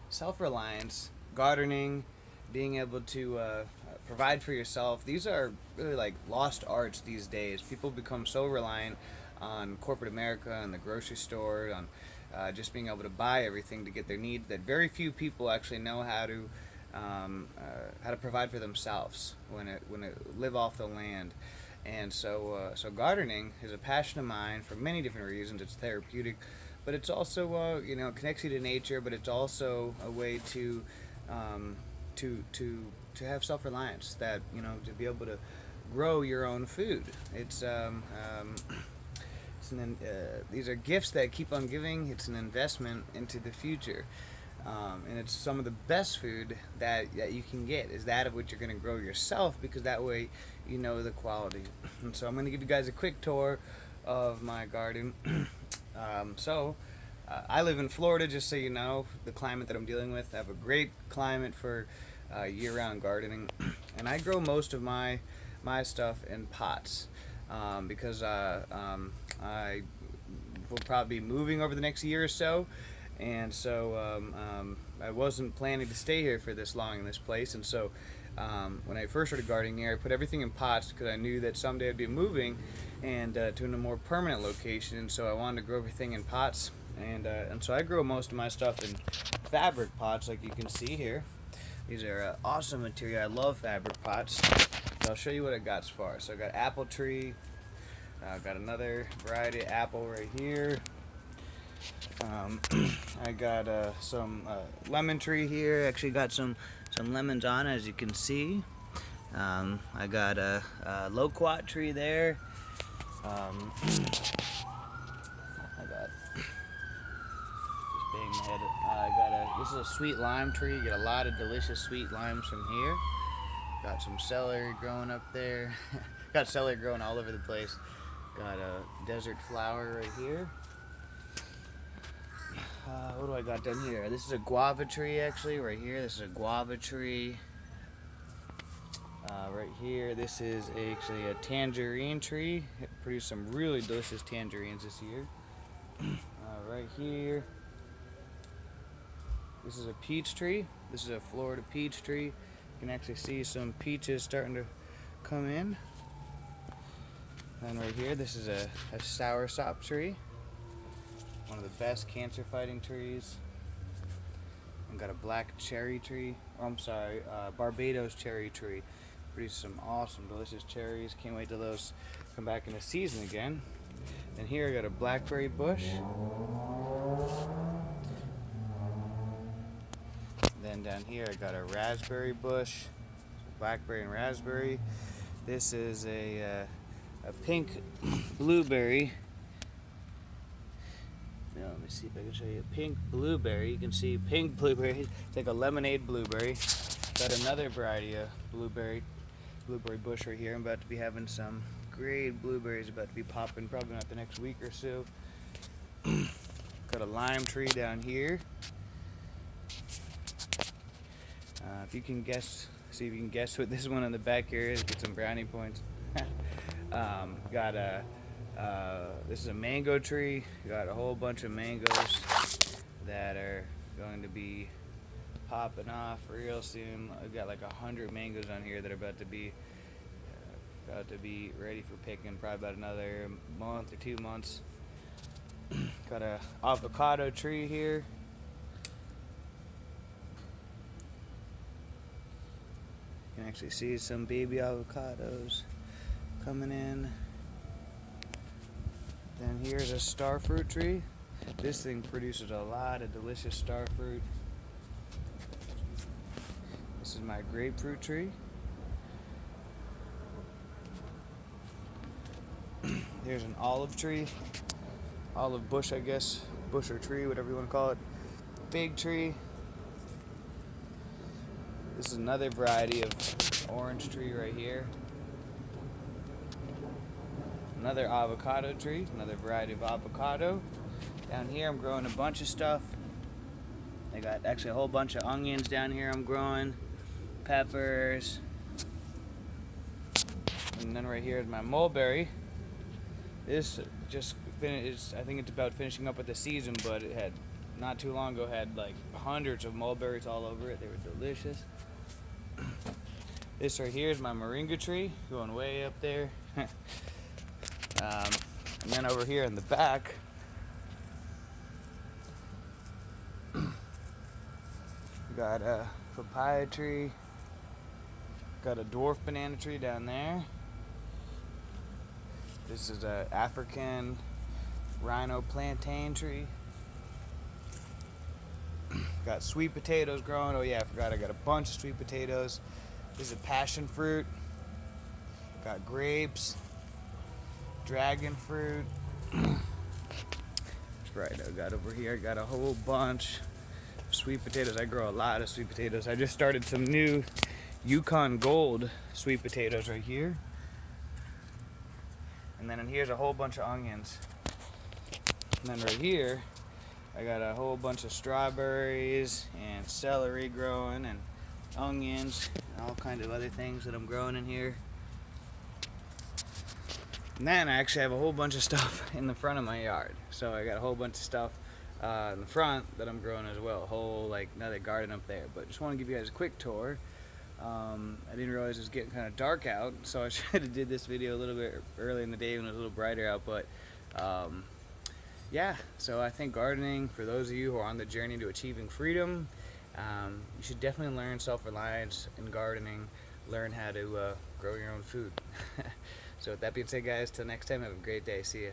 self-reliance, gardening, being able to provide for yourself. These are really like lost arts these days. People become so reliant on corporate America and the grocery store, on just being able to buy everything to get their needs, that very few people actually know how to provide for themselves when it live off the land. And so gardening is a passion of mine for many different reasons. It's therapeutic, but it's also connects you to nature. But it's also a way um, to have self reliance. That to be able to grow your own food. These are gifts that keep on giving. It's an investment into the future. And it's some of the best food that you can get is that of which you're going to grow yourself, because that way you know the quality. And so I'm going to give you guys a quick tour of my garden. I live in Florida, just so you know the climate that I'm dealing with. I have a great climate for year-round gardening, and I grow most of my stuff in pots because I will probably be moving over the next year or so, and I wasn't planning to stay here for this long in this place, and so when I first started gardening here, I put everything in pots because I knew that someday I'd be moving and to a more permanent location, and so I wanted to grow everything in pots, and so I grow most of my stuff in fabric pots, like you can see here. These are awesome material. I love fabric pots. So I'll show you what I got so far. So I got apple tree. Got another variety of apple right here. Um, I got some lemon tree here. Actually got some lemons on, as you can see. I got a loquat tree there. I got just bang my head. This is a sweet lime tree. You get a lot of delicious sweet limes from here. Got some celery growing up there. Got celery growing all over the place. Got a desert flower right here. What do I got down here? This is a guava tree, actually, right here. This is a guava tree. Right here, this is actually a tangerine tree. It produced some really delicious tangerines this year. Right here, this is a peach tree. This is a Florida peach tree. You can actually see some peaches starting to come in. And right here, this is a soursop tree. One of the best cancer fighting trees. And got a black cherry tree. Oh, I'm sorry, Barbados cherry tree. Produced some awesome, delicious cherries. Can't wait till those come back into season again. And here I got a blackberry bush. Then down here I got a raspberry bush, blackberry and raspberry. This is a pink blueberry. Now, let me see if I can show you a pink blueberry. You can see pink blueberry. It's like a lemonade blueberry. Got another variety of blueberry bush right here. I'm about to be having some great blueberries about to be popping, probably not the next week or so. Got a lime tree down here. If you can guess, see if you can guess what this one in the back here is, get some brownie points. This is a mango tree. Got a whole bunch of mangoes that are going to be popping off real soon. I've got like 100 mangoes on here that are about to be ready for picking, probably about another month or 2 months. Got a avocado tree here. You can actually see some baby avocados coming in. Then here's a star fruit tree. This thing produces a lot of delicious star fruit. This is my grapefruit tree. Here's an olive tree. Olive bush, I guess. Bush or tree, whatever you want to call it. Fig tree. This is another variety of orange tree right here. Another avocado tree, another variety of avocado. Down here I'm growing a bunch of stuff. I got actually a whole bunch of onions down here I'm growing, peppers. And then right here is my mulberry. This just finished, I think it's about finishing up with the season, but it had not too long ago had like hundreds of mulberries all over it. They were delicious. This right here is my moringa tree going way up there. And then over here in the back, we got a papaya tree, got a dwarf banana tree down there. This is a African rhino plantain tree. Got sweet potatoes growing. Oh yeah, I forgot I got a bunch of sweet potatoes. This is a passion fruit. Got grapes, dragon fruit. Right, I got over here, I got a whole bunch of sweet potatoes. I grow a lot of sweet potatoes. I just started some new Yukon Gold sweet potatoes right here. And then in here's a whole bunch of onions. And then right here, I got a whole bunch of strawberries and celery growing and onions and all kinds of other things that I'm growing in here. And then I actually have a whole bunch of stuff in the front of my yard. So I got a whole bunch of stuff in the front that I'm growing as well. A whole like another garden up there. But just want to give you guys a quick tour. I didn't realize it was getting kind of dark out, so I should have did this video a little bit early in the day when it was a little brighter out. But yeah, so I think gardening, for those of you who are on the journey to achieving freedom, you should definitely learn self-reliance in gardening, learn how to grow your own food. So with that being said, guys, till next time, have a great day. See ya.